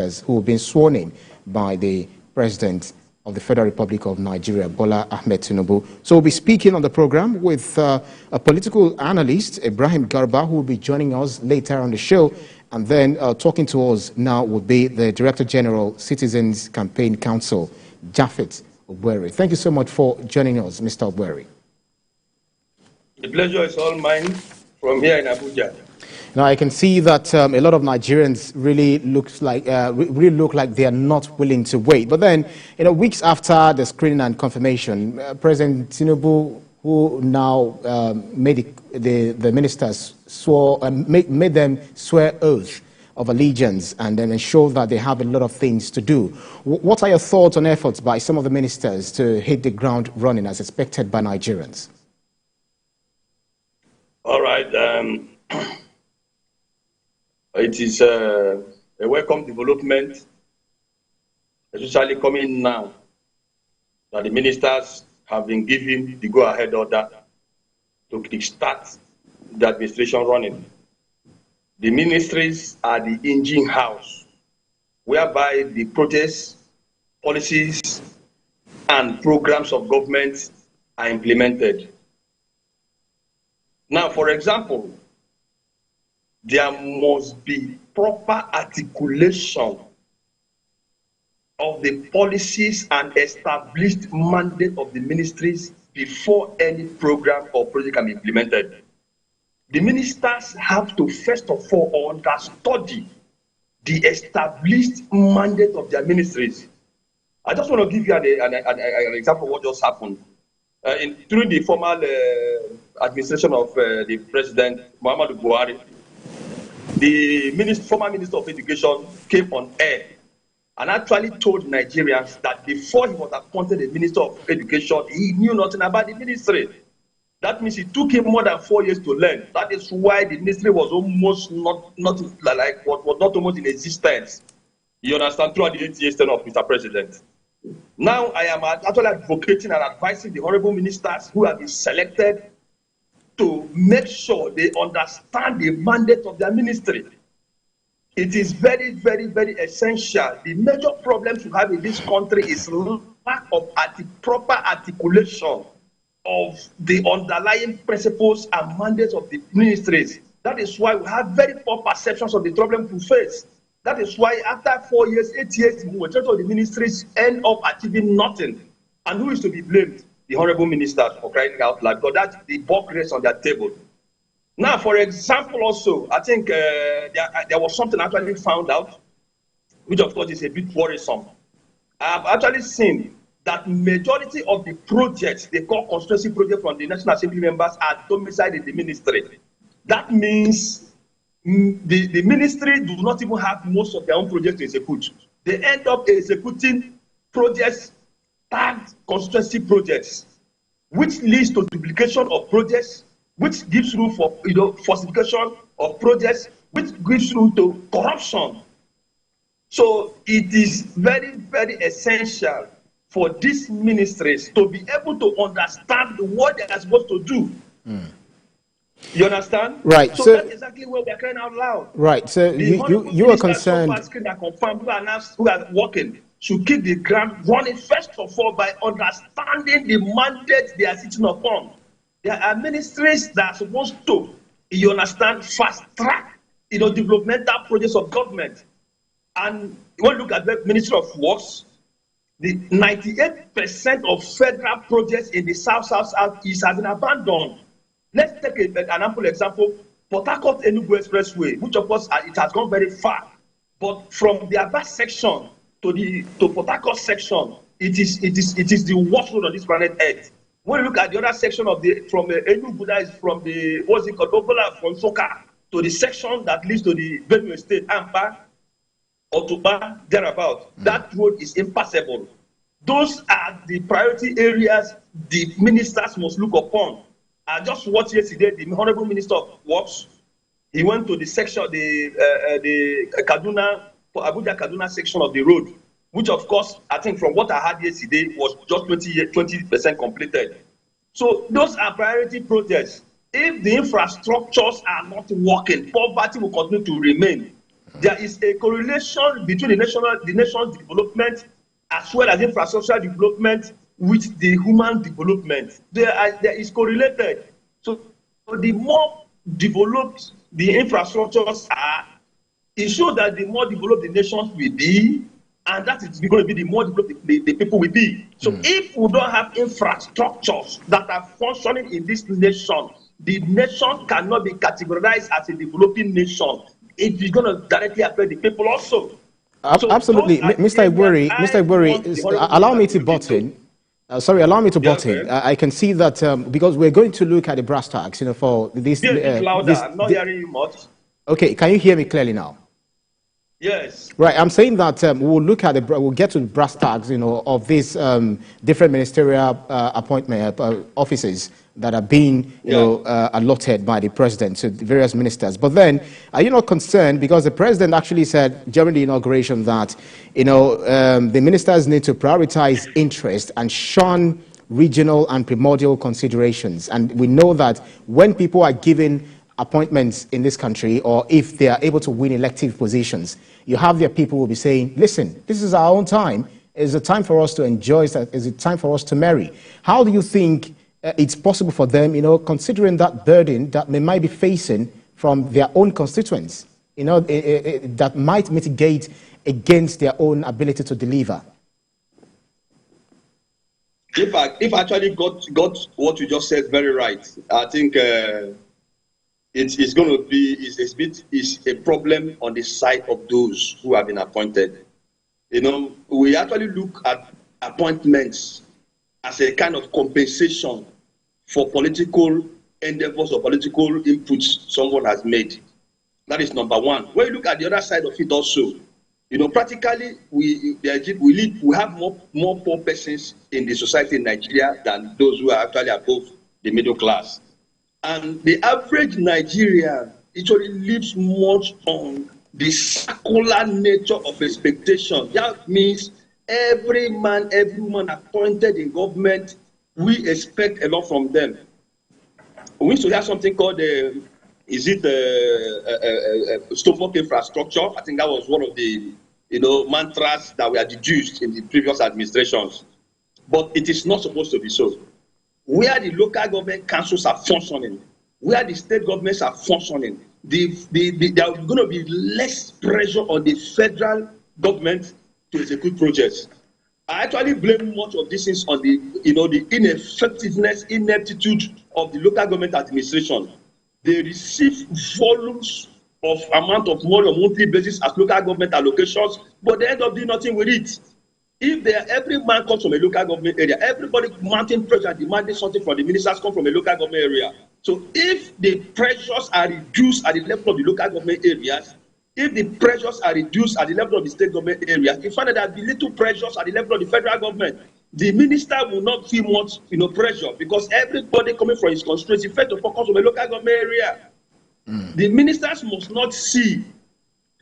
who have been sworn in by the President of the Federal Republic of Nigeria, Bola Ahmed Tinubu. So we'll be speaking on the program with a political analyst, Ibrahim Garba, who will be joining us later on the show. And then talking to us now will be the Director General, Citizens Campaign Council, Japhet Obweri. Thank you so much for joining us, Mr. Obweri. The pleasure is all mine from here in Abuja. Now, I can see that a lot of Nigerians really look like they are not willing to wait. But then, weeks after the screening and confirmation, President Tinubu, who now made the ministers made them swear oath of allegiance and then ensure that they have a lot of things to do. What are your thoughts on efforts by some of the ministers to hit the ground running as expected by Nigerians? All right. It is a welcome development, especially coming now that the ministers have been given the go-ahead order to kickstart the administration running. The ministries are the engine house, whereby the projects, policies, and programs of government are implemented. Now, for example, there must be proper articulation of the policies and established mandate of the ministries before any program or project can be implemented. The ministers have to first of all understudy the established mandate of their ministries. I just want to give you an example of what just happened. During the formal administration of the President Muhammadu Buhari, the former Minister of Education came on air and actually told Nigerians that before he was appointed as Minister of Education, he knew nothing about the ministry. That means it took him more than 4 years to learn. That is why the ministry was almost not almost in existence. You understand, throughout the 8 years tenure of Mr. President. Now I am actually advocating and advising the honorable ministers who have been selected to make sure they understand the mandate of their ministry. It is very, very, very essential. The major problems we have in this country is lack of proper articulation of the underlying principles and mandates of the ministries. That is why we have very poor perceptions of the problems we face. That is why after 4 years, 8 years, the majority of the ministries end up achieving nothing. And who is to be blamed? The honorable ministers for crying out loud, because that's the bulk rests on their table. Now, for example, also, I think there was something I actually found out, which of course is a bit worrisome. I have actually seen that majority of the projects they call constituency projects from the National Assembly members are domiciled in the ministry. That means the ministry do not even have most of their own projects to execute. They end up executing projects tagged constituency projects, which leads to duplication of projects, which gives room for falsification of projects, which gives room to corruption. So it is very, very essential for these ministries to be able to understand what they are supposed to do. You understand? Right. So that's exactly what we are crying out loud. Right. So you are concerned. Who are working should keep the ground running first of all by understanding the mandate they are sitting upon. There are ministries that are supposed to, you understand, fast track, developmental projects of government. And when you look at the Ministry of Works, the 98% of federal projects in the South East have been abandoned. Let's take an ample example: Port Harcourt Enugu Expressway, which of course it has gone very far, but from the Aba section to Port Harcourt section, it is the worst road on this planet Earth. When you look at the other section from Enugu, that is from the Obola from Soka to the section that leads to the Benue State, Ampa, Otuba, thereabout, that road is impassable. Those are the priority areas the ministers must look upon. I just watched yesterday the Honorable Minister of Works. He went to the section, the Kaduna, Abuja Kaduna section of the road, which of course, I think from what I heard yesterday was just 20% completed. So those are priority projects. If the infrastructures are not working, poverty will continue to remain. There is a correlation between the nation's development as well as infrastructure development with the human development. There is correlated. So the more developed the infrastructures are, it shows that the more developed the nations will be, and that is going to be the more developed the people will be. So if we don't have infrastructures that are functioning in this nation, the nation cannot be categorized as a developing nation. It is going to directly affect the people also. So Absolutely, Mr. Igbori, allow me to butt in. Sorry, allow me to butt in. I can see that because we're going to look at the brass tacks, for this. Louder. I'm not hearing you much. Okay, can you hear me clearly now? Yes. Right, I'm saying that we'll look at we'll get to the brass tacks, of these different ministerial appointment offices that are being, allotted by the president to the various ministers. But then, are you not concerned because the president actually said during the inauguration that, the ministers need to prioritize interest and shun regional and primordial considerations, and we know that when people are given appointments in this country, or if they are able to win elective positions, you have their people who will be saying, listen, this is our own time. It's a time for us to enjoy. It's a time for us to marry. How do you think it's possible for them, considering that burden that they might be facing from their own constituents, that might mitigate against their own ability to deliver? If I actually got what you just said very right, I think it's going to be is a problem on the side of those who have been appointed. We actually look at appointments as a kind of compensation for political endeavors or political inputs someone has made. That is number one. When you look at the other side of it also, practically we have more poor persons in the society in Nigeria than those who are actually above the middle class. And the average Nigerian actually lives much on the circular nature of expectation. That means every man, every woman appointed in government, we expect a lot from them. We used to have something called stonework infrastructure. I think that was one of the mantras that were deduced in the previous administrations. But it is not supposed to be so. Where the local government councils are functioning, where the state governments are functioning, there are going to be less pressure on the federal government to execute projects. I actually blame much of these things on the ineffectiveness, ineptitude of the local government administration. They receive volumes of amount of money on a monthly basis as local government allocations, but they end up doing nothing with it. If every man comes from a local government area, everybody mounting pressure demanding something from the ministers come from a local government area. So if the pressures are reduced at the level of the local government areas, if the pressures are reduced at the level of the state government areas, you find that there will be little pressures at the level of the federal government. The minister will not feel much pressure because everybody coming from his constituency first to focus on the local government area. The ministers must not see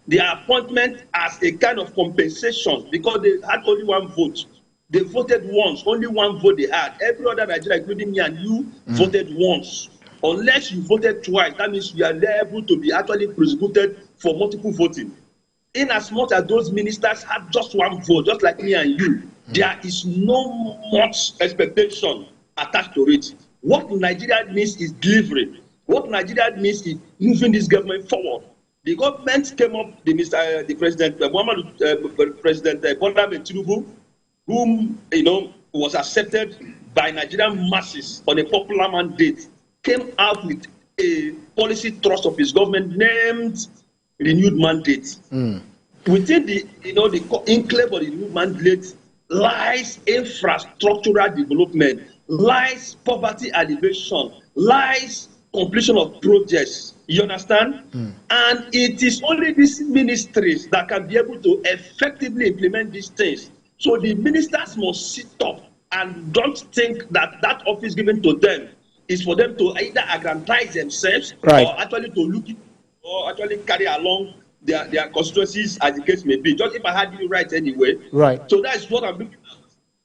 the appointment as a kind of compensation because they had only one vote. They voted once, only one vote they had. Every other Nigeria, including me and you, voted once. Unless you voted twice, that means you are liable to be actually prosecuted for multiple voting. In as much as those ministers had just one vote, just like me and you, there is no much expectation attached to it. What Nigeria needs is delivery. What Nigeria needs is moving this government forward. The government came up, the President Bola Tinubu, whom was accepted by Nigerian masses on a popular mandate, came out with a policy thrust of his government named renewed mandate. Within the enclave of the renewed mandate lies infrastructural development, lies poverty alleviation, lies completion of projects. You understand? And it is only these ministries that can be able to effectively implement these things. So the ministers must sit up and don't think that that office given to them is for them to either aggrandize themselves or actually to look or actually carry along their constituencies as the case may be. Just if I had you right anyway. Right. So that's what I'm looking at.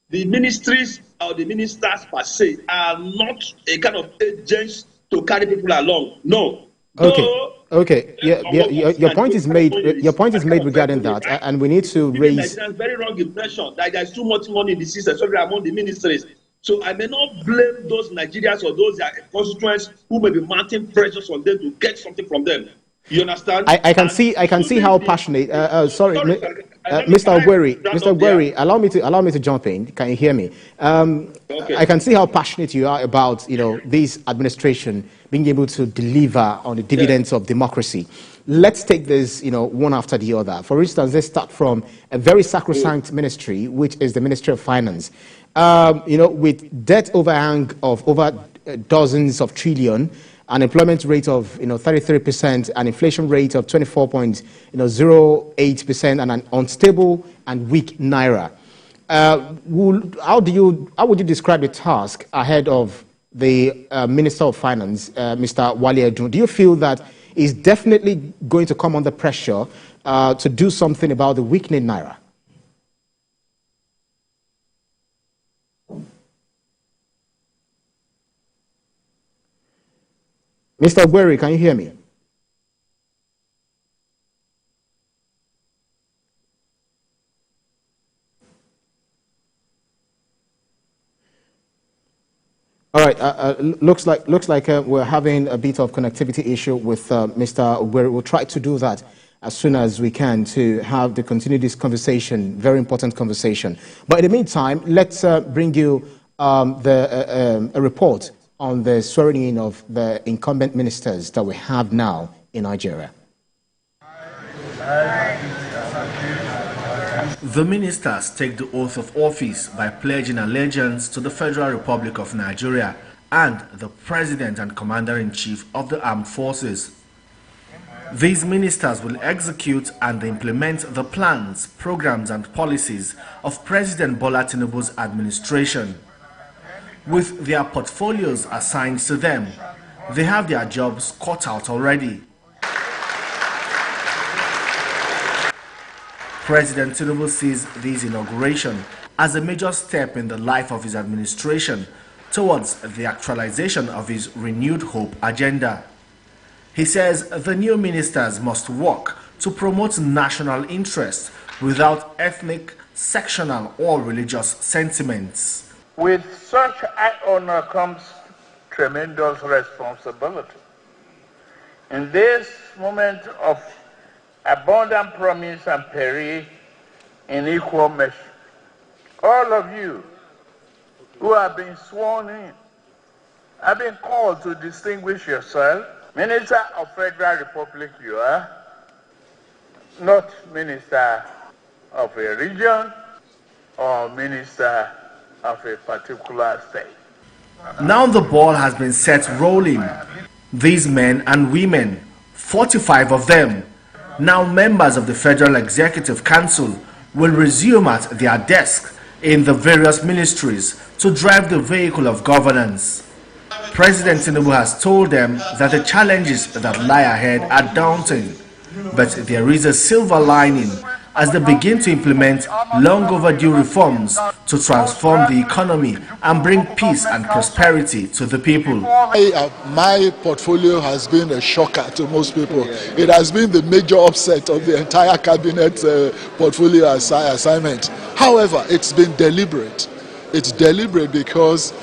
The ministries or the ministers per se are not a kind of agents to carry people along. No. Okay. Your point is made. Your point is made regarding that, and we need to raise. Nigerians very wrong impression that there's too much money in the system, especially among the ministries. So I may not blame those Nigerians or those constituents who may be mounting pressures on them to get something from them. You understand? I can see how passionate. Sorry, Mr. Ogweri, allow me to jump in. Can you hear me? Okay. I can see how passionate you are about this administration being able to deliver on the dividends of democracy. Let's take this one after the other. For instance, let's start from a very sacrosanct ministry, which is the Ministry of Finance. With debt overhang of over dozens of trillion, an employment rate of 33%, an inflation rate of 24.08%, and an unstable and weak naira. How would you describe the task ahead of the Minister of Finance, Mr. Wale Edun? Do you feel that he's definitely going to come under pressure to do something about the weakening naira? Mr. Ogweri, can you hear me? All right. Looks like we're having a bit of connectivity issue with Mr. Ogweri. We'll try to do that as soon as we can to continue this conversation, very important conversation. But in the meantime, let's bring you a report on the swearing in of the incumbent ministers that we have now in Nigeria. The ministers take the oath of office by pledging allegiance to the Federal Republic of Nigeria and the President and Commander-in-Chief of the Armed Forces. These ministers will execute and implement the plans, programs and policies of President Bola Tinubu's administration. With their portfolios assigned to them, they have their jobs cut out already. President Tinubu sees this inauguration as a major step in the life of his administration towards the actualization of his renewed hope agenda. He says the new ministers must work to promote national interests without ethnic, sectional or religious sentiments. With such high honor comes tremendous responsibility. In this moment of abundant promise and peril in equal measure, all of you who have been sworn in have been called to distinguish yourself. Minister of Federal Republic you are, not minister of a region or minister of a particular state. Now the ball has been set rolling. These men and women, 45 of them, now members of the Federal Executive Council, will resume at their desk in the various ministries to drive the vehicle of governance. President Tinubu has told them that the challenges that lie ahead are daunting, but there is a silver lining as they begin to implement long overdue reforms to transform the economy and bring peace and prosperity to the people. My portfolio has been a shocker to most people. It has been the major upset of the entire cabinet portfolio assignment. However, it's been deliberate. It's deliberate because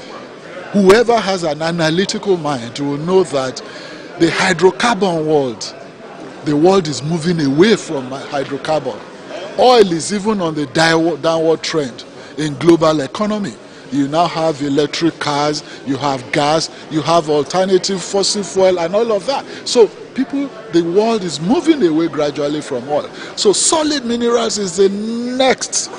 whoever has an analytical mind will know that the hydrocarbon world, the world is moving away from hydrocarbon. Oil is even on the downward trend in global economy. You now have electric cars, you have gas, you have alternative fossil fuel and all of that. So the world is moving away gradually from oil. So solid minerals is the next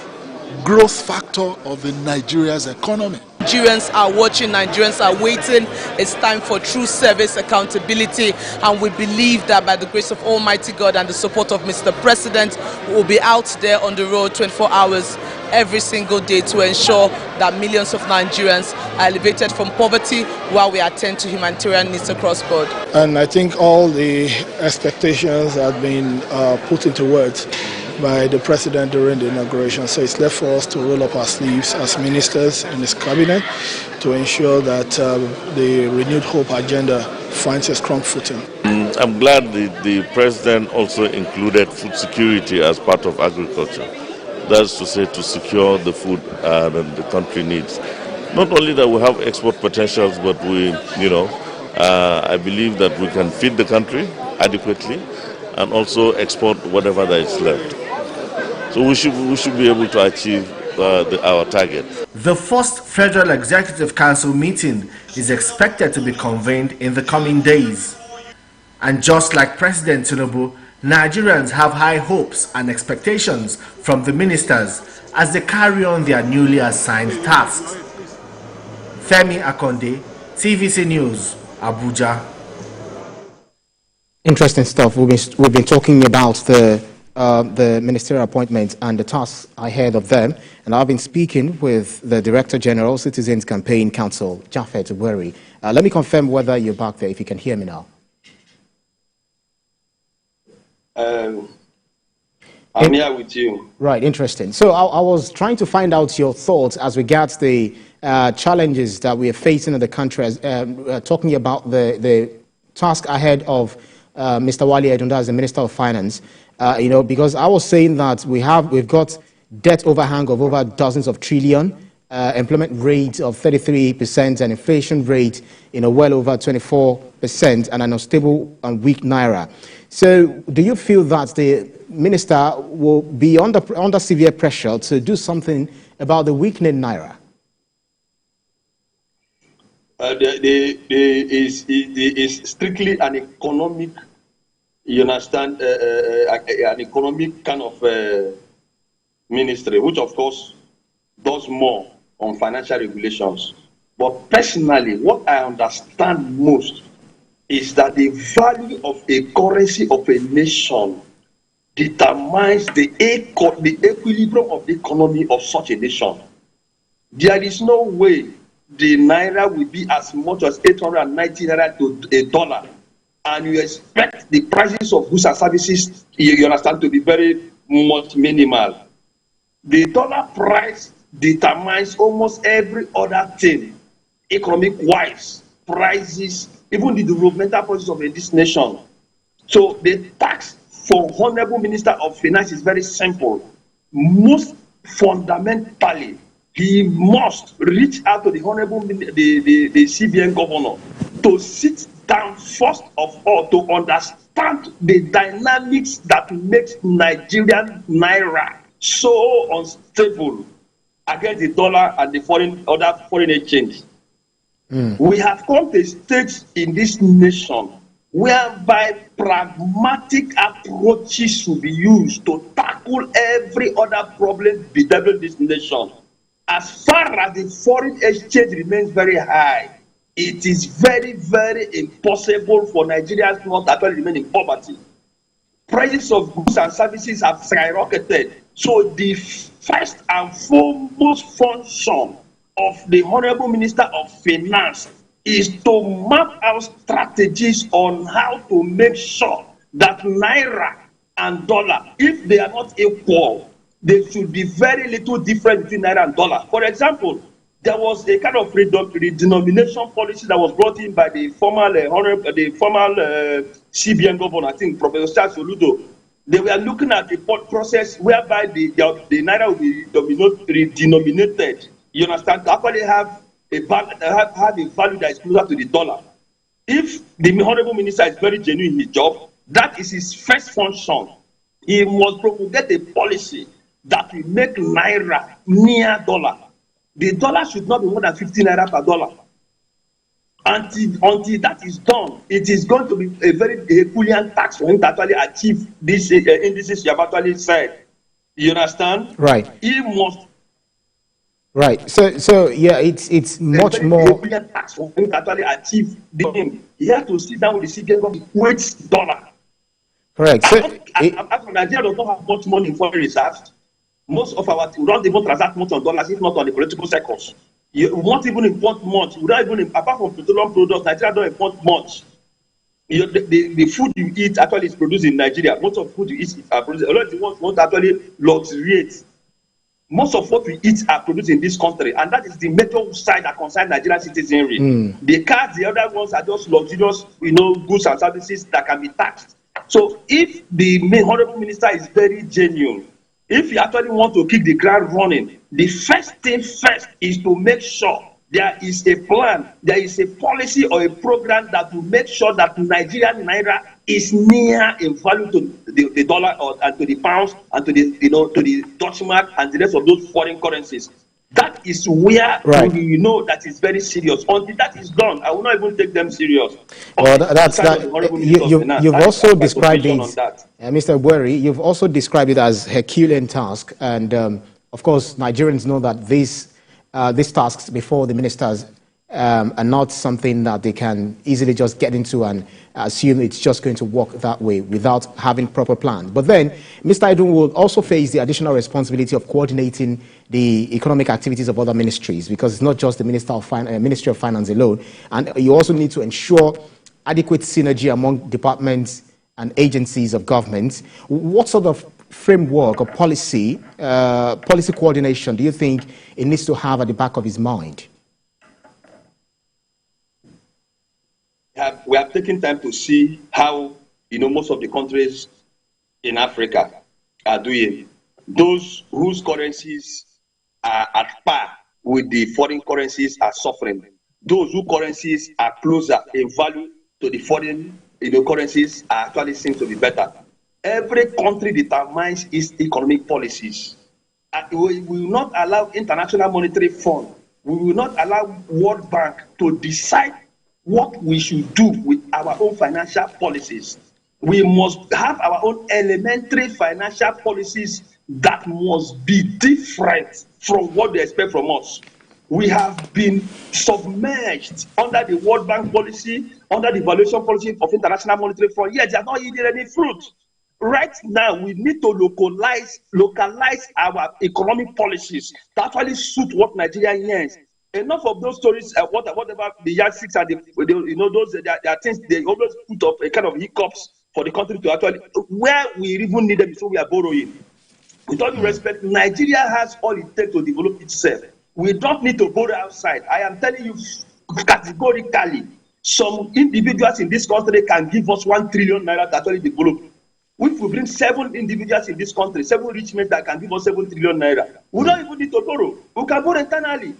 growth factor of the Nigeria's economy. Nigerians are watching, Nigerians are waiting. It's time for true service accountability, and we believe that by the grace of Almighty God and the support of Mr. President, we will be out there on the road 24 hours every single day to ensure that millions of Nigerians are elevated from poverty while we attend to humanitarian needs across board. And I think all the expectations have been put into words by the President during the inauguration. So it's left for us to roll up our sleeves as ministers in his cabinet to ensure that the renewed hope agenda finds a strong footing. I'm glad the president also included food security as part of agriculture. That's to say, to secure the food that the country needs. Not only that we have export potentials, but I believe that we can feed the country adequately and also export whatever that is left. So we should be able to achieve our target. The first Federal Executive Council meeting is expected to be convened in the coming days. And just like President Tinubu, Nigerians have high hopes and expectations from the ministers as they carry on their newly assigned tasks. Femi Akonde, TVC News, Abuja. Interesting stuff. We've been talking about the ministerial appointments and the tasks ahead of them, and I've been speaking with the Director General, Citizens Campaign Council, Japhet Uweri. Let me confirm whether you're back there, if you can hear me now. I'm here with you. Right, interesting. So I was trying to find out your thoughts as regards the challenges that we are facing in the country, talking about the task ahead of Mr. Wale Edunda as the Minister of Finance. Because I was saying that we've got debt overhang of over dozens of trillion, employment rate of 33%, and inflation rate, well over 24%, and an unstable and weak naira. So, do you feel that the minister will be under severe pressure to do something about the weakening naira? Is strictly an economic, you understand, an economic kind of ministry, which of course does more on financial regulations. But personally, what I understand most is that the value of a currency of a nation determines the equilibrium of the economy of such a nation. There is no way the naira will be as much as 890 naira to $1, and you expect the prices of goods and services, you understand, to be very much minimal. The dollar price determines almost every other thing, economic-wise, prices, even the developmental policies of this nation. So the task for Honorable Minister of Finance is very simple. Most fundamentally, he must reach out to the Honorable the CBN governor to sit down first of all to understand the dynamics that makes Nigerian naira so unstable against the dollar and the other foreign exchange. We have come to a stage in this nation whereby pragmatic approaches should be used to tackle every other problem bedeviling this nation. As far as the foreign exchange remains very high, it is very, very impossible for Nigerians not to actually remain in poverty. Prices of goods and services have skyrocketed. So the first and foremost function of the Honorable Minister of Finance is to map out strategies on how to make sure that naira and dollar, if they are not equal, there should be very little difference between naira and dollar. For example, there was a kind of redenomination policy that was brought in by the former CBN governor, I think, Professor Charles Oludo. They were looking at the process whereby the naira will be redenominated. You understand? To actually have a value that is closer to the dollar. If the Honorable Minister is very genuine in his job, that is his first function. He must promulgate a policy that will make naira near dollar. The dollar should not be more than 15 naira per dollar. Until that is done, it is going to be a very Herculean tax for him to actually achieve these indices you have actually said. You understand? Right. He must. Right. So yeah, it's much more. Herculean tax for him to actually achieve the thing. He has to sit down with the CBN government, weights dollar. Correct. Nigeria does not have much money in foreign reserves. Most of our we don't even transact much on dollars, if not on the political circles. You won't even import much. We don't even, apart from petroleum products, Nigeria don't import much. The food you eat actually is produced in Nigeria. Most of the food you eat are produced. A lot of the ones want to actually luxuriate. Most of what we eat are produced in this country, and that is the major side that concerns Nigerian citizenry. The cars, the other ones are just luxurious, goods and services that can be taxed. So if the Honorable Minister is very genuine, if you actually want to kick the ground running, the first thing first is to make sure there is a plan, there is a policy or a program that will make sure that Nigerian naira is near in value to the dollar and to the pounds and to the to the Dutch mark and the rest of those foreign currencies. That is where we know that is very serious. Until that is done, I will not even take them serious. Well, you've also described it, Mr. Bueri, you've also described it as Herculean task, and of course, Nigerians know that these tasks before the ministers are not something that they can easily just get into and assume it's just going to work that way without having proper plans. But then, Mr. Idun will also face the additional responsibility of coordinating the economic activities of other ministries, because it's not just the Ministry of Finance alone, and you also need to ensure adequate synergy among departments and agencies of government. What sort of framework or policy coordination do you think it needs to have at the back of his mind? We have taken time to see how most of the countries in Africa are doing. Those whose currencies are at par with the foreign currencies are suffering. Those whose currencies are closer in value to the foreign currencies are actually seem to be better. Every country determines its economic policies. And we will not allow International Monetary Fund, we will not allow World Bank to decide what we should do with our own financial policies. We must have our own elementary financial policies that must be different from what they expect from us. We have been submerged under the World Bank policy, under the valuation policy of International Monetary Fund. Yet they are not yielding any fruit. Right now, we need to localize our economic policies to actually suit what Nigeria needs. Enough of those stories, whatever the yardsticks and those there are things they always put up a kind of hiccups for the country to actually where we even need them, so we are borrowing. With all due respect, Nigeria has all it takes to develop itself. We don't need to borrow outside. I am telling you categorically, some individuals in this country can give us 1 trillion naira to actually develop. If we bring 7 individuals in this country, 7 rich men that can give us 7 trillion naira, we don't even need to borrow. We can borrow internally.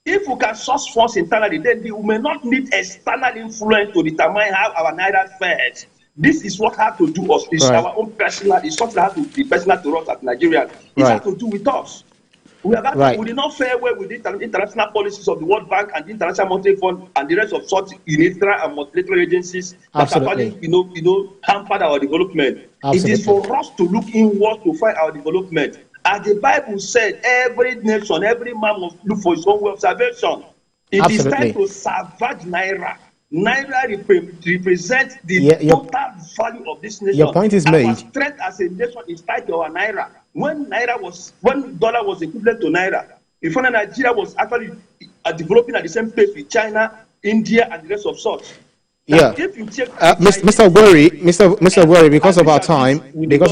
If we can source funds internally, then we may not need external influence to determine how our naira fares. This is what has to do us. It's our own personal. It's something that has to be personal to us as Nigerians. It has to do with us. We did not fare well with the international policies of the World Bank and the International Monetary Fund and the rest of such unilateral and multilateral agencies that actually, hampered our development. Absolutely. It is for us to look inward to find our development. As the Bible said, every nation, every man must look for his own way of salvation. It is time to salvage Naira. Naira represents the total value of this nation. Your point is made. Our strength as a nation is tied to our Naira. When dollar was equivalent to Naira, if Nigeria was actually developing at the same pace with China, India, and the rest of such. If you check Mr. Bueri, because of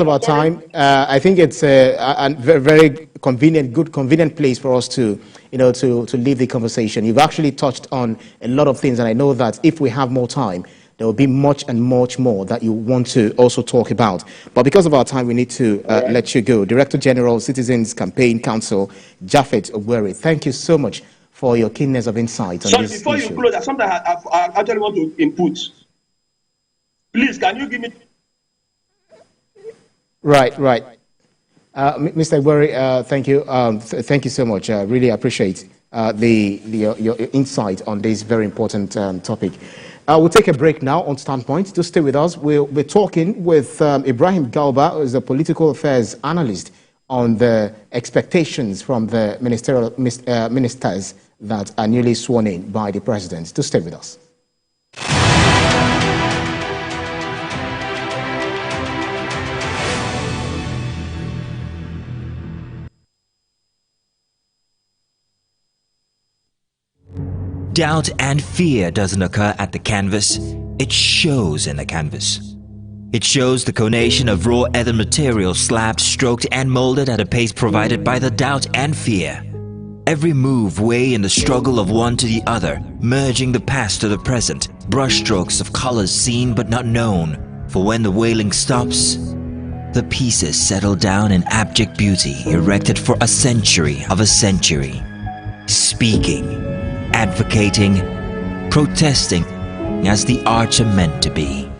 our time, I think it's a very convenient place for us to leave the conversation. You've actually touched on a lot of things, and I know that if we have more time, there will be much and much more that you want to also talk about. But because of our time, we need to let you go. Director General, Citizens Campaign Council, Japhet Ogbere, thank you so much for your keenness of insight on this issue. Before you close, there's something I actually want to input. Please, can you give me... Right. Mr. Ogbere, thank you. Thank you so much. I really appreciate your insight on this very important topic. We'll take a break now on Standpoint. To stay with us, we'll be talking with Ibrahim Galba, who is a political affairs analyst, on the expectations from the ministerial ministers that are newly sworn in by the president. To stay with us. Doubt and fear doesn't occur at the canvas, it shows in the canvas. It shows the conation of raw earthen material slabbed, stroked and molded at a pace provided by the doubt and fear. Every move weigh in the struggle of one to the other, merging the past to the present, brushstrokes of colors seen but not known. For when the wailing stops, the pieces settle down in abject beauty, erected for a century of a century. Speaking, advocating, protesting as the arts are meant to be.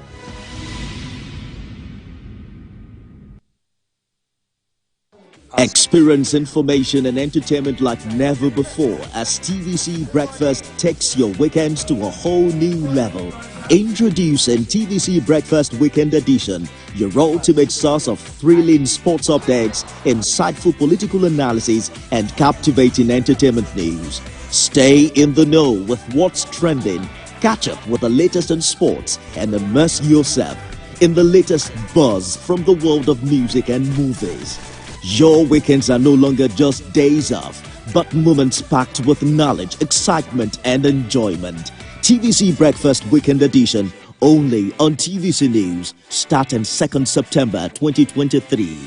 Experience information and entertainment like never before as TVC Breakfast takes your weekends to a whole new level. Introducing TVC Breakfast Weekend Edition, your ultimate source of thrilling sports updates, insightful political analysis, and captivating entertainment news. Stay in the know with what's trending, catch up with the latest in sports, and immerse yourself in the latest buzz from the world of music and movies. Your weekends are no longer just days off, but moments packed with knowledge, excitement, and enjoyment. TVC Breakfast Weekend Edition, only on TVC News, starting 2nd September 2023.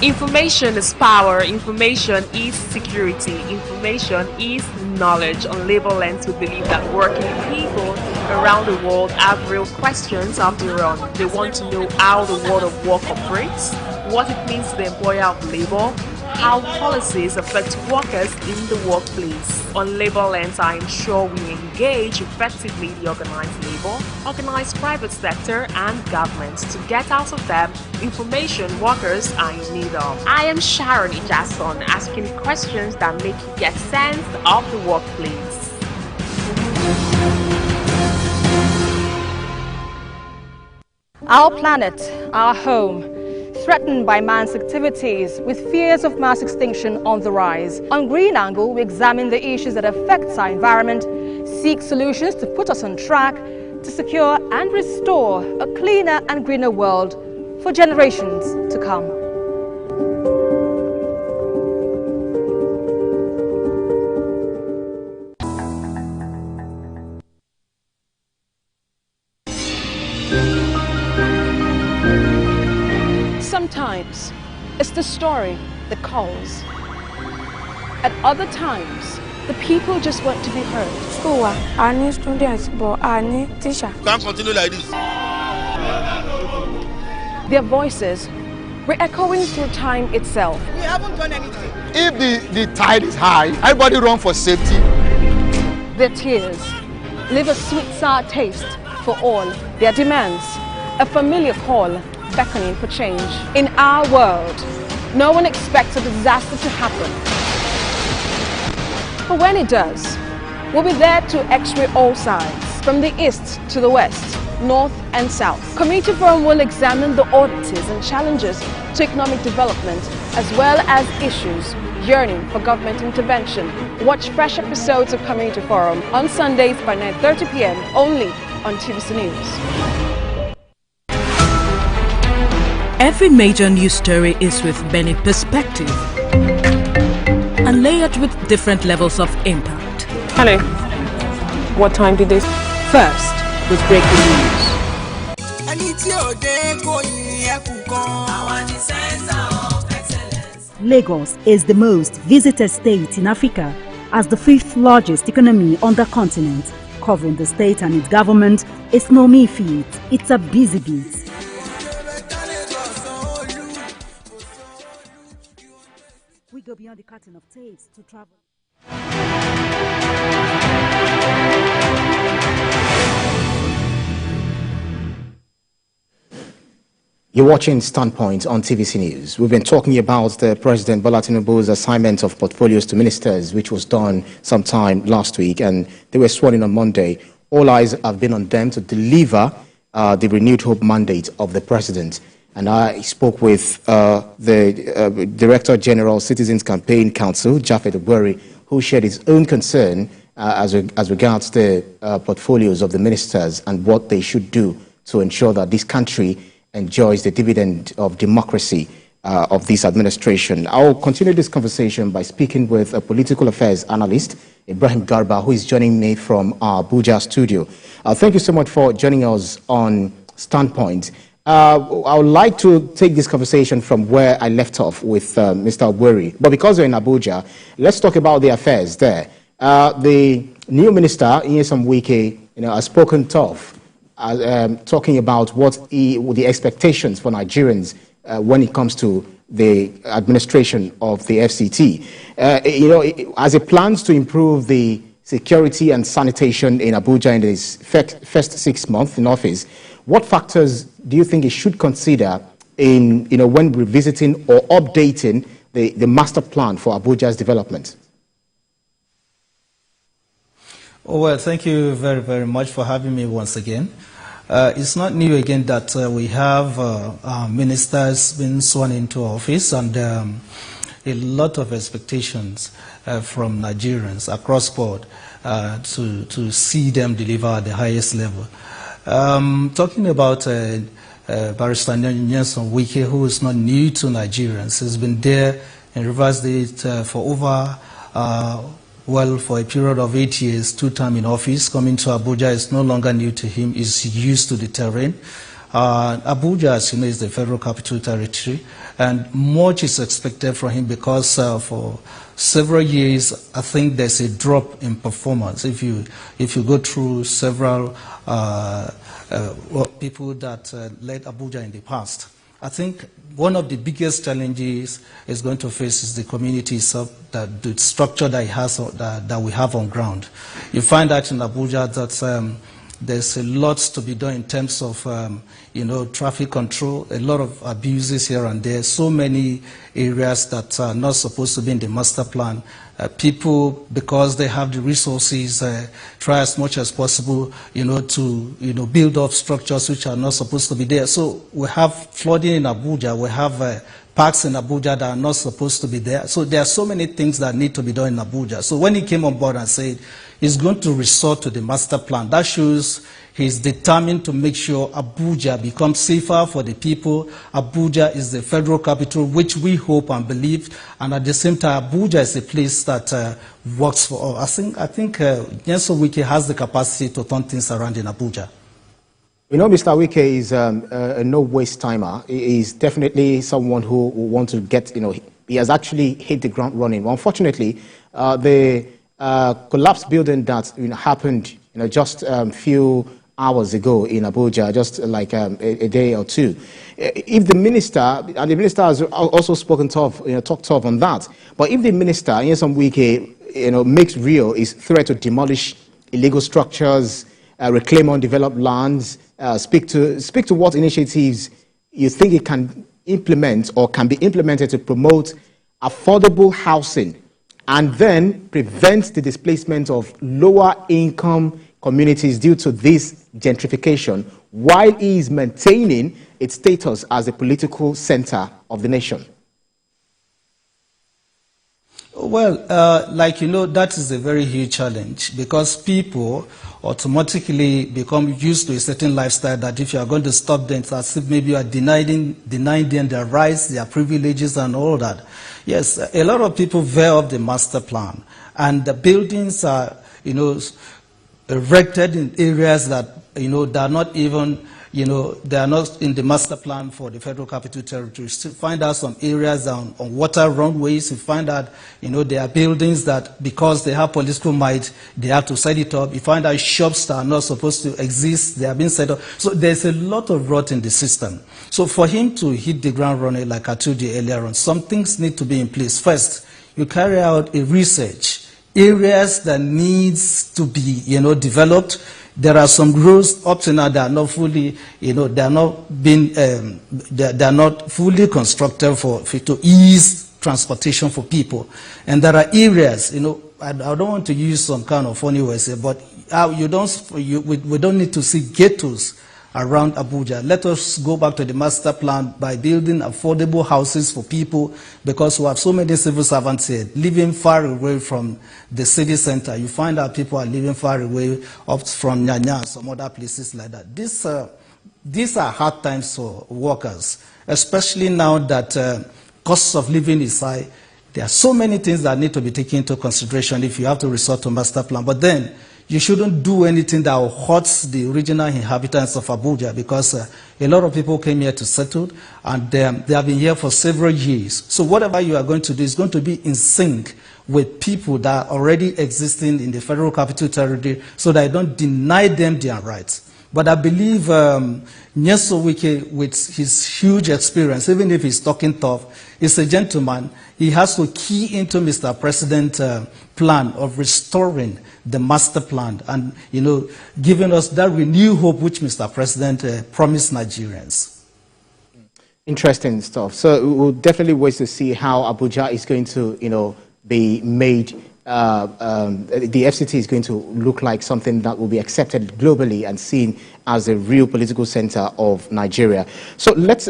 Information is power, information is security, information is knowledge. On Labor Lens, we believe that working people around the world have real questions of their own. They want to know how the world of work operates, what it means to the employer of labor, how policies affect workers in the workplace. On Labor Lens, I am sure we engage effectively the organized labor, organized private sector and government to get out of them information workers are in need of. I am Sharon Ijason, asking questions that make you get sense of the workplace. Our planet, our home, threatened by man's activities with fears of mass extinction on the rise. On Green Angle, we examine the issues that affect our environment, seek solutions to put us on track to secure and restore a cleaner and greener world for generations to come. Sometimes it's the story that calls. At other times, the people just want to be heard. School, I need students, but I need teachers. Can't continue like this. Their voices re-echoing through time itself. We haven't done anything. If the tide is high, everybody run for safety. Their tears leave a sweet sour taste for all. Their demands, a familiar call beckoning for change. In our world, no one expects a disaster to happen. But when it does, we'll be there to x-ray all sides, from the east to the west, north and south. Community Forum will examine the oddities and challenges to economic development, as well as issues yearning for government intervention. Watch fresh episodes of Community Forum on Sundays by 9:30 p.m. only on TVC News. Every major news story is with many perspectives and layered with different levels of impact. Hello. What time did this? First was breaking news. Lagos is the most visited state in Africa as the 5th largest economy on the continent. Covering the state and its government is no mean feat, it's a busy beat. We go beyond the curtain of tapes to travel. You're watching Standpoint on TVC News. We've been talking about the President Bola Tinubu's assignment of portfolios to ministers, which was done sometime last week, and they were sworn in on Monday. All eyes have been on them to deliver the renewed hope mandate of the President. And I spoke with the Director General Citizens Campaign Council, Japhet Obweri, who shared his own concern as regards the portfolios of the ministers and what they should do to ensure that this country enjoys the dividend of democracy of this administration. I'll continue this conversation by speaking with a political affairs analyst, Ibrahim Garba, who is joining me from our Abuja studio. Thank you so much for joining us on Standpoint. I would like to take this conversation from where I left off with Mr. Ogbori. But because we're in Abuja, let's talk about the affairs there. The new minister, Nyesom Wike, has spoken tough, talking about what the expectations for Nigerians when it comes to the administration of the FCT. As it plans to improve the security and sanitation in Abuja in his first 6 months in office, what factors do you think he should consider in, when revisiting or updating the master plan for Abuja's development? Oh, well, thank you very, very much for having me once again. It's not new again that we have ministers being sworn into office and a lot of expectations from Nigerians across board to see them deliver at the highest level. Talking about Barrister Nyesom Wike, who is not new to Nigerians, has been there in Rivers State for over for a period of 8 years, 2 terms in office. Coming to Abuja is no longer new to him. He's used to the terrain. Abuja, as you know, is the federal capital territory, and much is expected from him because for several years, I think there's a drop in performance. If you go through several people that led Abuja in the past, I think one of the biggest challenges is going to face is the community itself, the structure that it has, that we have on ground. You find that in Abuja that there's a lot to be done in terms of traffic control, a lot of abuses here and there, so many areas that are not supposed to be in the master plan. People, because they have the resources, try as much as possible, to build up structures which are not supposed to be there. So we have flooding in Abuja, we have parks in Abuja that are not supposed to be there. So there are so many things that need to be done in Abuja. So when he came on board and said he's going to resort to the master plan, that shows he's determined to make sure Abuja becomes safer for the people. Abuja is the federal capital, which we hope and believe, and at the same time, Abuja is a place that works for all. I think Nyesom Wike has the capacity to turn things around in Abuja. Mr. Wike is a no-waste timer. He is definitely someone who will want to get, he has actually hit the ground running. Well, unfortunately, the collapsed building that happened, just a few hours ago in Abuja, just like a day or two. If the minister, and the minister has also spoken tough, talked tough on that, but if the minister, Nyesom Wike, makes real his threat to demolish illegal structures, reclaim undeveloped lands, speak to what initiatives you think it can implement or can be implemented to promote affordable housing and then prevent the displacement of lower income communities due to this gentrification, while he is maintaining its status as a political center of the nation? Well, that is a very huge challenge because people automatically become used to a certain lifestyle that if you are going to stop them, it's as if maybe you are denying them their rights, their privileges and all that. Yes, a lot of people veer off the master plan, and the buildings are, erected in areas that, they are not even, they are not in the master plan for the federal capital territory. You find out some areas on water runways. You find out, there are buildings that because they have political might, they have to set it up. You find out shops that are not supposed to exist, they have been set up. So there's a lot of rot in the system. So for him to hit the ground running, like I told you earlier on, some things need to be in place. First, you carry out a research. Areas that needs to be, developed. There are some roads up to now that are not fully, they are not being, they are not fully constructed to ease transportation for people. And there are areas, I don't want to use some kind of funny words here, but we don't need to see ghettos around Abuja. Let us go back to the master plan by building affordable houses for people, because we have so many civil servants here living far away from the city center. You find out people are living far away up from Nyanya and some other places like that. These are hard times for workers, especially now that costs of living is high. There are so many things that need to be taken into consideration if you have to resort to master plan. But then you shouldn't do anything that will hurt the original inhabitants of Abuja, because a lot of people came here to settle, and they have been here for several years. So whatever you are going to do is going to be in sync with people that are already existing in the Federal Capital Territory, so that I don't deny them their rights. But I believe Nyeso Wike, with his huge experience, even if he's talking tough, is a gentleman. He has to key into Mr. President's plan of restoring the master plan and, giving us that renewed hope which Mr. President promised Nigerians. Interesting stuff. So we'll definitely wait to see how Abuja is going to, be made. The FCT is going to look like something that will be accepted globally and seen as a real political center of Nigeria. So let's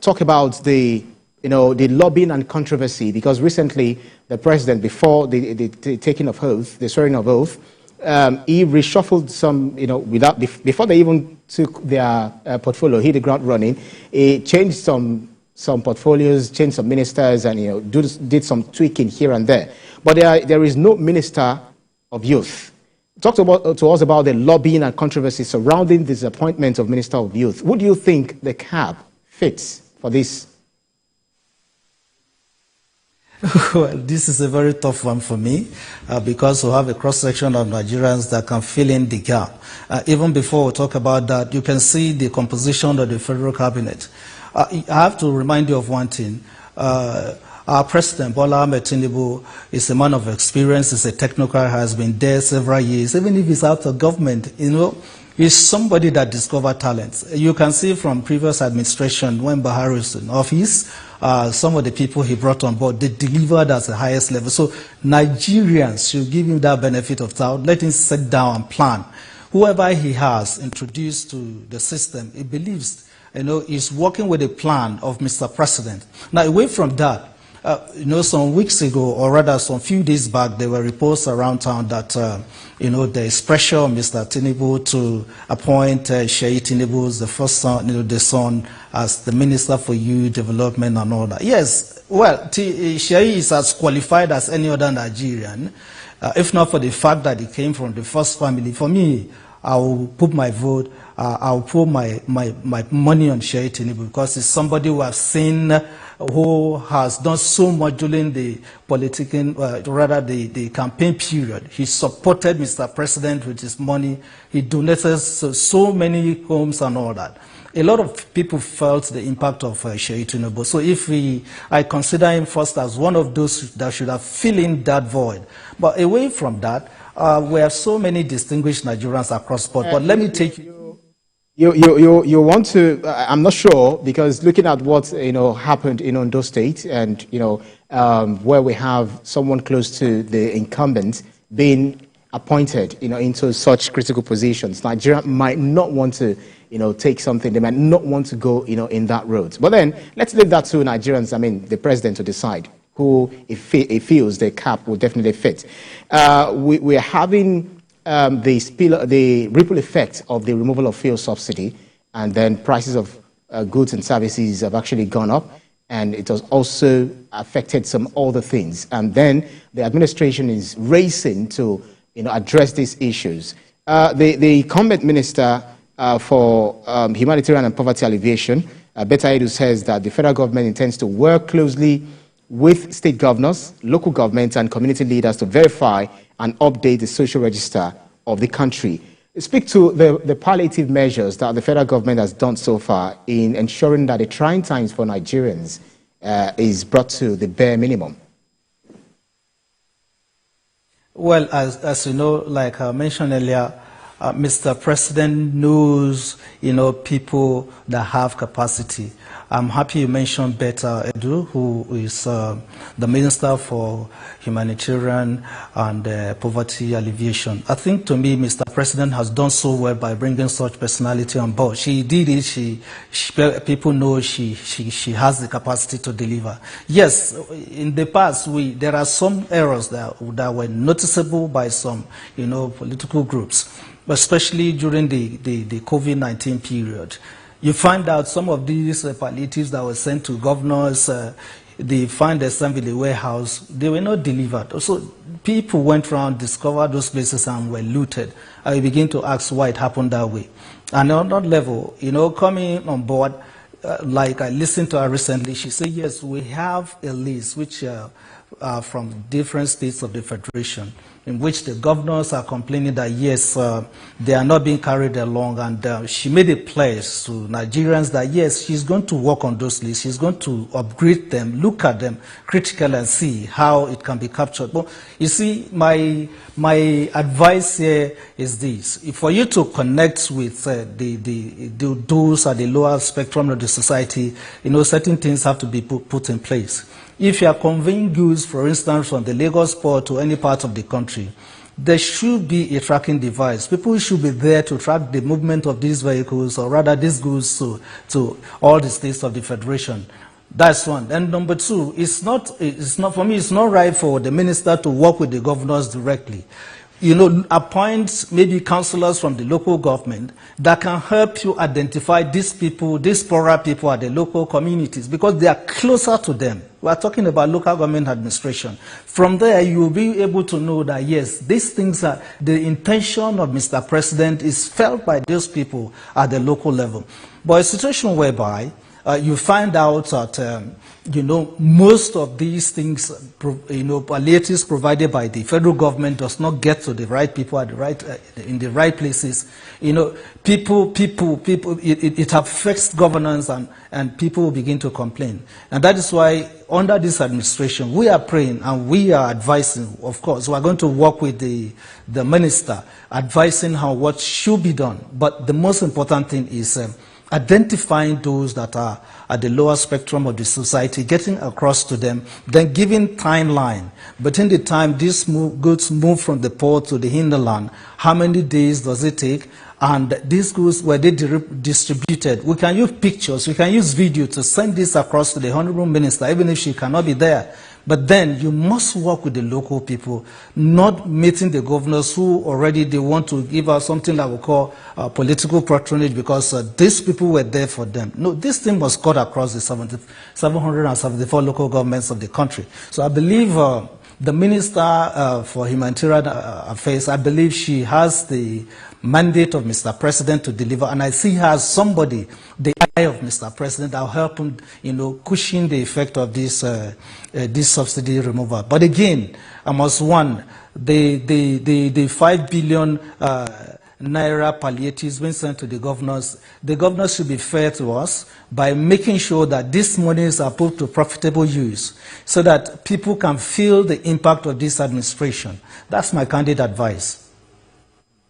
talk about the lobbying and controversy, because recently the president, before the taking of oath, the swearing of oath, he reshuffled some, before they even took their portfolio, hit the ground running. He changed some portfolios, changed some ministers, and did some tweaking here and there. But there is no minister of youth. Talk to us about the lobbying and controversy surrounding this appointment of Minister of Youth. Who do you think the cap fits for this? Well, this is a very tough one for me, because we have a cross-section of Nigerians that can fill in the gap. Even before we talk about that, you can see the composition of the federal cabinet. I have to remind you of one thing. Our president, Bola Ahmed Tinubu, is a man of experience, is a technocrat, has been there several years. Even if he's out of government, he's somebody that discovered talents. You can see from previous administration, when Buhari was in office, some of the people he brought on board, they delivered at the highest level. So Nigerians should give him that benefit of doubt. Let him sit down and plan. Whoever he has introduced to the system, he believes, is working with a plan of Mr. President. Now, away from that, some weeks ago, or rather some few days back, there were reports around town that, there is pressure on Mr. Tinubu to appoint Sheyi Tinubu as the first son, the son, as the Minister for Youth Development and all that. Yes, well, Sheyi is as qualified as any other Nigerian, if not for the fact that he came from the first family. For me, I will put my vote, I'll put my money on Sheyi Tinubu, because he's somebody who I've seen who has done so much during the political, the campaign period. He supported Mr. President with his money. He donated so many homes and all that. A lot of people felt the impact of Sheyi Tinubu. So I consider him first as one of those that should have filled in that void. But away from that, we have so many distinguished Nigerians across the board. But let me take you. You want to? I'm not sure, because looking at what happened in Ondo State, and where we have someone close to the incumbent being appointed into such critical positions, Nigeria might not want to take something. They might not want to go in that road. But then let's leave that to Nigerians. I mean, the president to decide who he feels the cap will definitely fit. We are having the ripple effect of the removal of fuel subsidy, and then prices of goods and services have actually gone up, and it has also affected some other things. And then the administration is racing to address these issues. The incumbent minister for humanitarian and poverty alleviation, Betta Edu, says that the federal government intends to work closely with state governors, local governments, and community leaders to verify and update the social register of the country. Speak to the palliative measures that the federal government has done so far in ensuring that the trying times for Nigerians is brought to the bare minimum. Well, as you know, like I mentioned earlier, Mr. President knows, people that have capacity. I'm happy you mentioned Betta Edu, who is the Minister for Humanitarian and Poverty Alleviation. I think, to me, Mr. President has done so well by bringing such personality on board. She did it. People know she has the capacity to deliver. Yes, in the past, there are some errors that were noticeable by some, political groups, especially during the COVID-19 period. You find out some of these palliatives that were sent to governors, they find themselves in the warehouse, they were not delivered. So people went around, discovered those places and were looted. And we begin to ask why it happened that way. And on that level, coming on board, like I listened to her recently, she said, yes, we have a list which from different states of the Federation, in which the governors are complaining that, yes, they are not being carried along. And she made a pledge to Nigerians that, yes, she's going to work on those lists. She's going to upgrade them, look at them critically and see how it can be captured. But you see, my advice here is this. For you to connect with those at the lower spectrum of the society, certain things have to be put in place. If you are conveying goods, for instance, from the Lagos port to any part of the country, there should be a tracking device. People should be there to track the movement of these vehicles, or rather these goods, to all the states of the Federation. That's one. And number two, it's not for me, it's not right for the minister to work with the governors directly. Appoint maybe councillors from the local government that can help you identify these people, these poorer people at the local communities, because they are closer to them. We are talking about local government administration. From there, you will be able to know that, yes, these things are, the intention of Mr. President is felt by those people at the local level. But a situation whereby you find out that, most of these things, palliatives provided by the federal government does not get to the right people at the right, in the right places. People, it affects governance, and people will begin to complain. And that is why, under this administration, we are praying and we are advising. Of course, we are going to work with the minister, advising how what should be done. But the most important thing is identifying those that are at the lower spectrum of the society, getting across to them, then giving timeline. But in the time these goods move from the port to the hinterland, how many days does it take? And these goods, were they distributed? We can use pictures, we can use video to send this across to the Honorable Minister, even if she cannot be there. But then you must work with the local people, not meeting the governors who already they want to give us something that we call political patronage because these people were there for them. No, this thing was cut across the 774 local governments of the country. So I believe the Minister for Humanitarian Affairs, I believe she has the mandate of Mr. President to deliver, and I see her as somebody, the eye of Mr. President, that will help him, cushion the effect of this subsidy removal. But again, I must warn, the 5 billion naira palliatives being sent to the governors should be fair to us by making sure that these monies are put to profitable use so that people can feel the impact of this administration. That's my candid advice.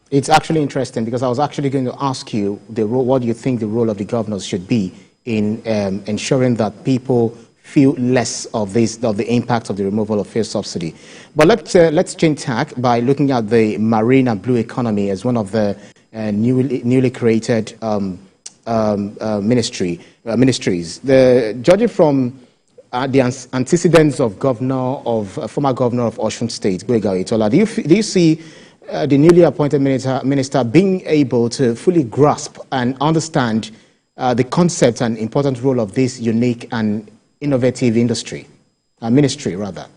It's actually interesting because I was actually going to ask you what do you think the role of the governors should be in ensuring that people feel less of the impact of the removal of fuel subsidy. But let's change tack by looking at the marine and blue economy as one of the newly created ministries. Judging from the antecedents of former governor of Osun State, Gboyega Oyetola, do you see the newly appointed minister being able to fully grasp and understand the concept and important role of this unique and innovative ministry rather?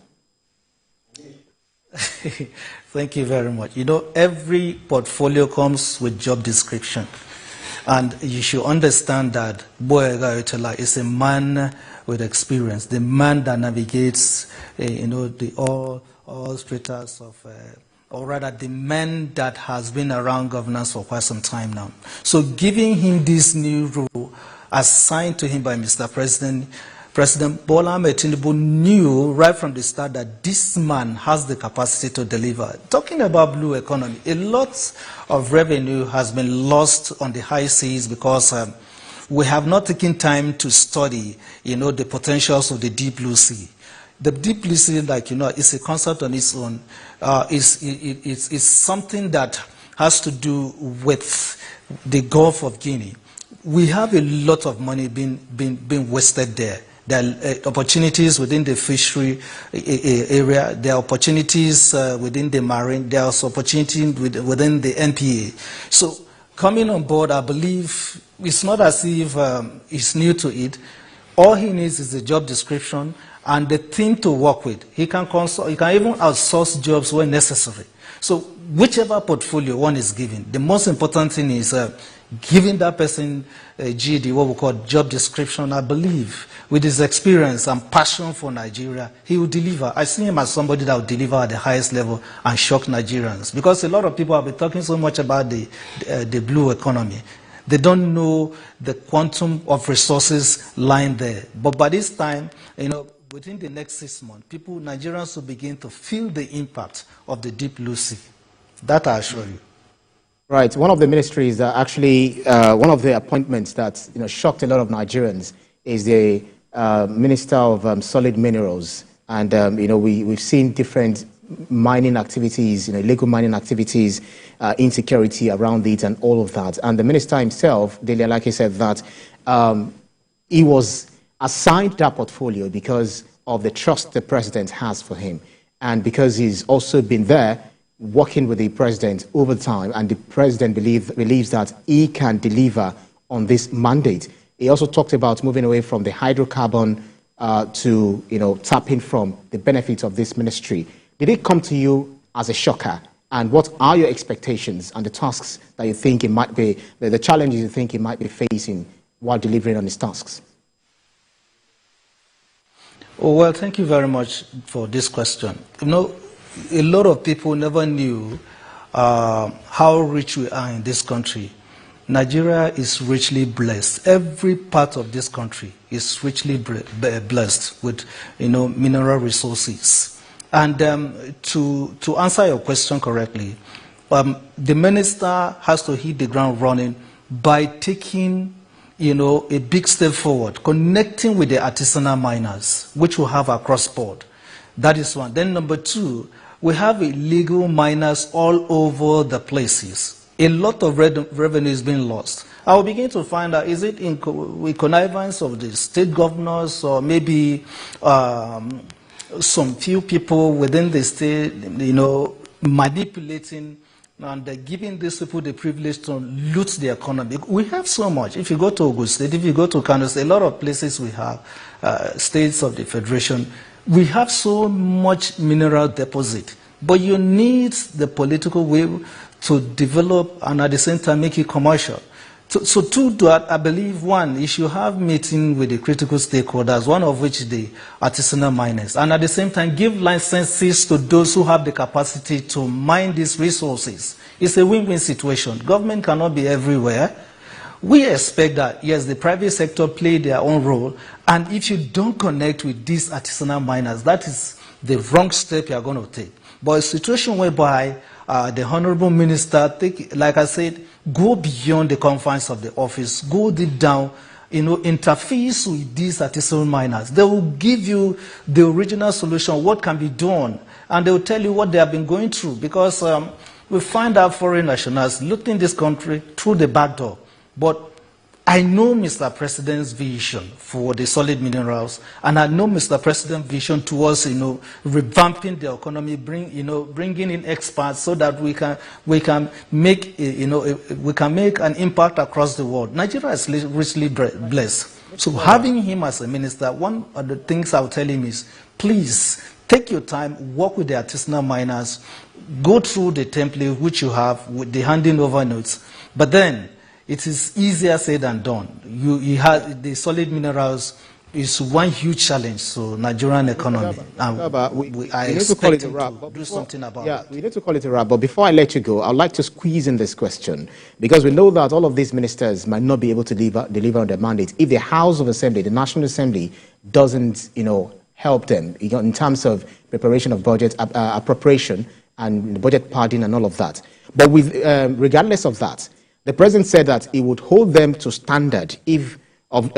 Thank you very much. Every portfolio comes with job description. And you should understand that Gboyega Oyetola is a man with experience, the man that navigates, all stratas of or rather the man that has been around governance for quite some time now. So giving him this new role assigned to him by Mr. President, President Bola Ahmed Tinubu knew right from the start that this man has the capacity to deliver. Talking about blue economy, a lot of revenue has been lost on the high seas because we have not taken time to study, the potentials of the deep blue sea. The deep blue sea, is a concept on its own. It's something that has to do with the Gulf of Guinea. We have a lot of money being wasted there. There are opportunities within the fishery area. There are opportunities within the marine. There are opportunities within the NPA. So coming on board, I believe it's not as if it's new to it. All he needs is a job description and the team to work with. He can even outsource jobs when necessary. So whichever portfolio one is given, the most important thing is giving that person a GD, what we call job description. I believe with his experience and passion for Nigeria, he will deliver. I see him as somebody that will deliver at the highest level and shock Nigerians. Because a lot of people have been talking so much about the blue economy. They don't know the quantum of resources lying there. But by this time, within the next 6 months, Nigerians will begin to feel the impact of the deep blue sea. That I assure you. Right. One of the ministries that actually, one of the appointments that shocked a lot of Nigerians is the Minister of Solid Minerals. And, we've seen different mining activities, illegal mining activities, insecurity around it and all of that. And the minister himself, Dele Alake, said that he was assigned that portfolio because of the trust the president has for him. And because he's also been there working with the president over time, and the president believes that he can deliver on this mandate. He also talked about moving away from the hydrocarbon to tapping from the benefits of this ministry. Did it come to you as a shocker? And what are your expectations and the tasks that you think it might be, the challenges you think it might be facing while delivering on his tasks? Oh, well, thank you very much for this question. A lot of people never knew how rich we are in this country. Nigeria is richly blessed. Every part of this country is richly blessed with, mineral resources. And to answer your question correctly, the minister has to hit the ground running by taking, a big step forward, connecting with the artisanal miners, which we have across board. That is one. Then number two, we have illegal miners all over the places. A lot of revenue is being lost. I will begin to find out, is it with connivance of the state governors or maybe some few people within the state, manipulating and giving these people the privilege to loot the economy. We have so much. If you go to Ogun State, if you go to Kano State, a lot of places we have, states of the Federation, we have so much mineral deposit. But you need the political will to develop and at the same time make it commercial. So to that, I believe, one, you should have meeting with the critical stakeholders, one of which the artisanal miners, and at the same time give licenses to those who have the capacity to mine these resources. It's a win-win situation. Government cannot be everywhere. We expect that, yes, the private sector play their own role, and if you don't connect with these artisanal miners, that is the wrong step you are going to take. But a situation whereby the Honorable Minister, like I said, go beyond the confines of the office, go deep down, interface with these artisanal miners. They will give you the original solution, what can be done, and they will tell you what they have been going through, because we find out foreign nationals looting this country through the back door. But I know Mr. President's vision for the solid minerals, and I know Mr. President's vision towards, revamping the economy, bringing in experts so that we can make, we can make an impact across the world. Nigeria is richly blessed. So having him as a minister, one of the things I'll tell him is, please take your time, work with the artisanal miners, go through the template which you have with the handing over notes, but then it is easier said than done. You have the solid minerals is one huge challenge to Nigerian economy. I expect him to do something about it. Yeah, we need to call it a wrap. But before I let you go, I'd like to squeeze in this question, because we know that all of these ministers might not be able to deliver on their mandate if the House of Assembly, the National Assembly, doesn't, help them in terms of preparation of budget, appropriation, and budget padding and all of that. But regardless of that, the president said that he would hold them to standard of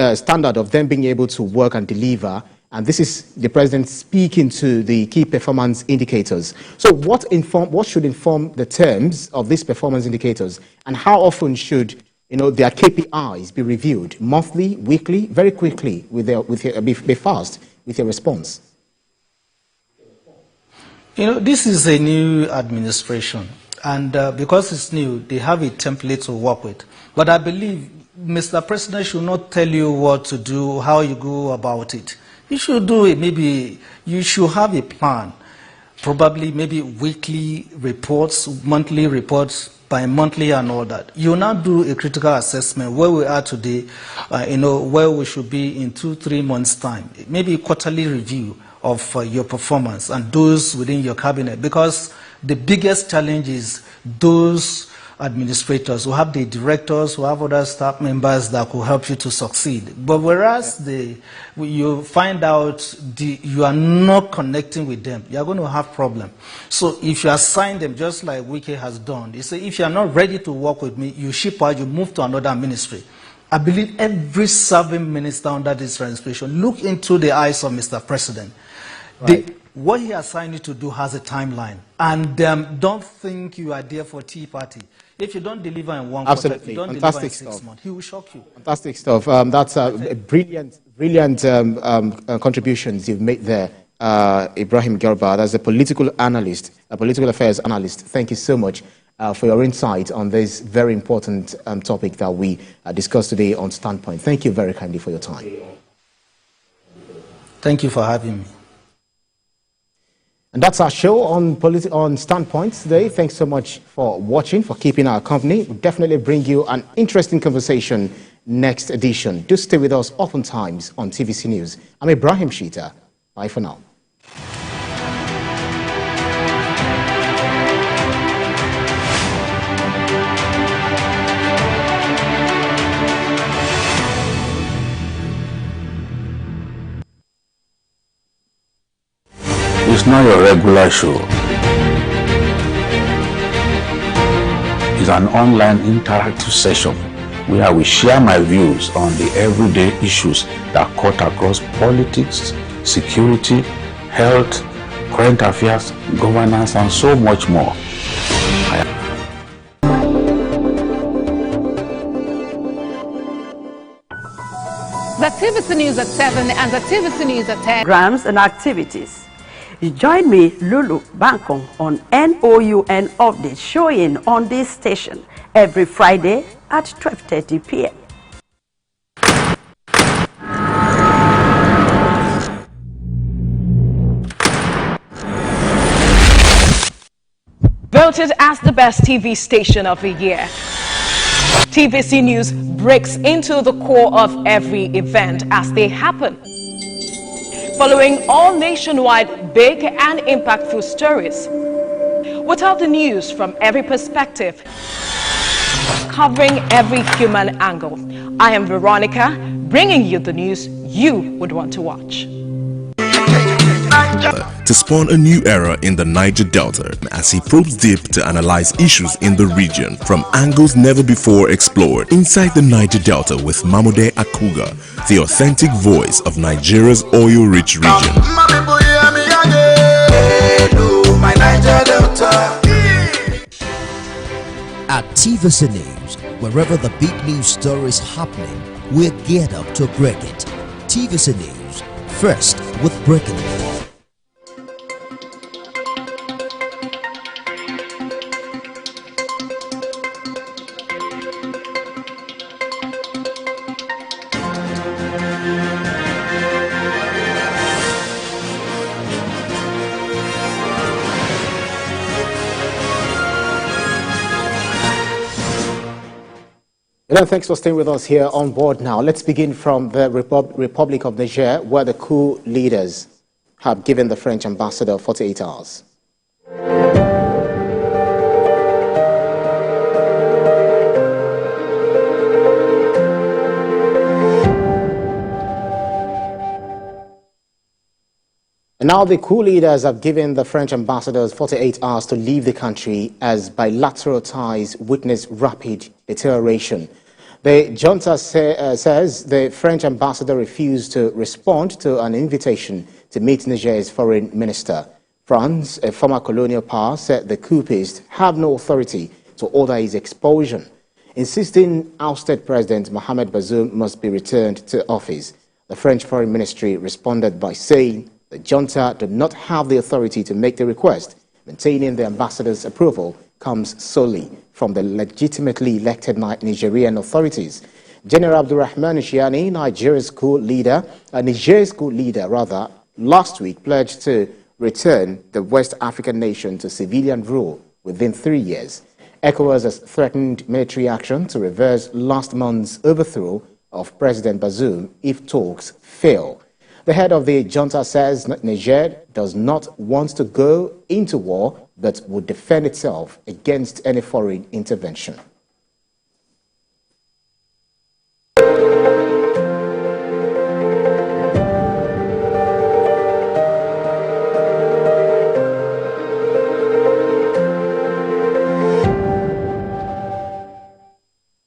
them being able to work and deliver. And this is the president speaking to the key performance indicators. So what should inform the terms of these performance indicators, and how often should their KPIs be reviewed? Monthly, weekly, very quickly, be fast with your response. This is a new administration. And because it's new, they have a template to work with. But I believe Mr. President should not tell you what to do, how you go about it. You should do it. Maybe you should have a plan. Probably maybe weekly reports, monthly reports, bi-monthly and all that. You now do a critical assessment where we are today, where we should be in 2-3 months' time. Maybe a quarterly review of your performance and those within your cabinet, because the biggest challenge is those administrators who have the directors, who have other staff members that could help you to succeed. But whereas you find out you are not connecting with them, you are going to have problem. So if you assign them, just like Wike has done, you say, if you are not ready to work with me, you ship out, you move to another ministry. I believe every serving minister under this administration, look into the eyes of Mr. President. Right. What he assigned you to do has a timeline. And don't think you are there for tea party. If you don't deliver in one quarter, if you don't deliver in 6 months, he will shock you. Fantastic stuff. That's a brilliant contributions you've made there, Ibrahim Gerba. As a political analyst, a political affairs analyst, thank you so much for your insight on this very important topic that we discussed today on Standpoint. Thank you very kindly for your time. Thank you for having me. And that's our show on Standpoint today. Thanks so much for watching, for keeping our company. We'll definitely bring you an interesting conversation next edition. Do stay with us oftentimes on TVC News. I'm Ibrahim Shita. Bye for now. It's not your regular show. It's an online interactive session where we share my views on the everyday issues that cut across politics, security, health, current affairs, governance, and so much more. The TVC News at 7 and the TVC News at 10. Programs and activities. You join me, Lulu Bankong, on NOUN updates showing on this station every Friday at 12:30 p.m. Voted as the best TV station of the year. TVC News breaks into the core of every event as they happen, following all nationwide big and impactful stories. Without the news from every perspective, covering every human angle. I am Veronica, bringing you the news you would want to watch. To spawn a new era in the Niger Delta as he probes deep to analyze issues in the region from angles never before explored. Inside the Niger Delta with Mamude Akuga, the authentic voice of Nigeria's oil-rich region. At TVC News, wherever the big news story is happening, we're geared up to break it. TVC News, first with breaking news. Thanks for staying with us here on board now. Let's begin from the Republic of Niger, where the coup leaders have given the French ambassador 48 hours. And now the coup leaders have given the French ambassadors 48 hours to leave the country as bilateral ties witness rapid deterioration. The junta says the French ambassador refused to respond to an invitation to meet Niger's foreign minister. France, a former colonial power, said the coupists have no authority to order his expulsion, insisting ousted President Mohamed Bazoum must be returned to office. The French Foreign Ministry responded by saying the junta did not have the authority to make the request, maintaining the ambassador's approval comes solely from the legitimately elected Nigerian authorities. General Abdurrahman Shiani, Nigeria's school leader, last week pledged to return the West African nation to civilian rule within 3 years. ECOWAS has threatened military action to reverse last month's overthrow of President Bazoum if talks fail. The head of the junta says Niger does not want to go into war but would defend itself against any foreign intervention.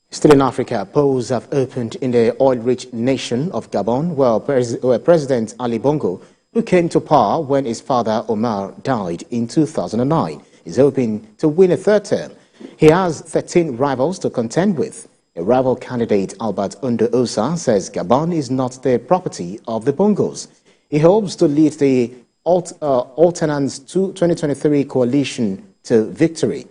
Still in Africa, polls have opened in the oil-rich nation of Gabon, where President Ali Bongo, who came to power when his father Omar died in 2009, is hoping to win a third term. He has 13 rivals to contend with. A rival candidate, Albert Ondo Osa, says Gabon is not the property of the Bongos. He hopes to lead the Alternance 2023 coalition to victory.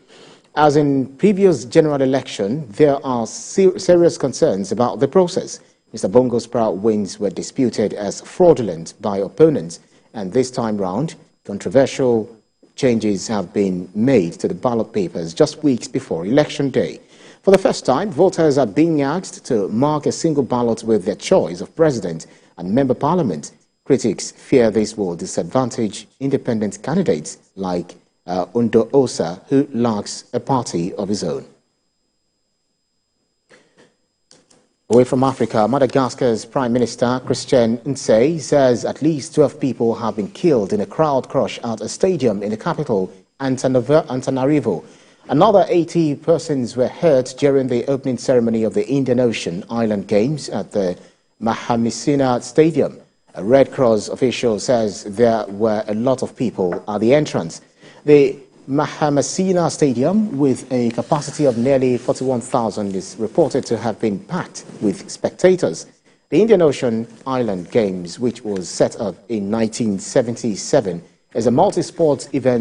As in previous general election, there are serious concerns about the process. Mr. Bongo's proud wins were disputed as fraudulent by opponents, and this time round, controversial changes have been made to the ballot papers just weeks before Election Day. For the first time, voters are being asked to mark a single ballot with their choice of president and member parliament. Critics fear this will disadvantage independent candidates like Ondo Osa, who lacks a party of his own. Away from Africa, Madagascar's Prime Minister Christian Nsei says at least 12 people have been killed in a crowd crush at a stadium in the capital, Antananarivo. Another 80 persons were hurt during the opening ceremony of the Indian Ocean Island Games at the Mahamesina Stadium. A Red Cross official says there were a lot of people at the entrance. The Mahamesina Stadium, with a capacity of nearly 41,000, is reported to have been packed with spectators. The Indian Ocean Island Games, which was set up in 1977, is a multi-sport event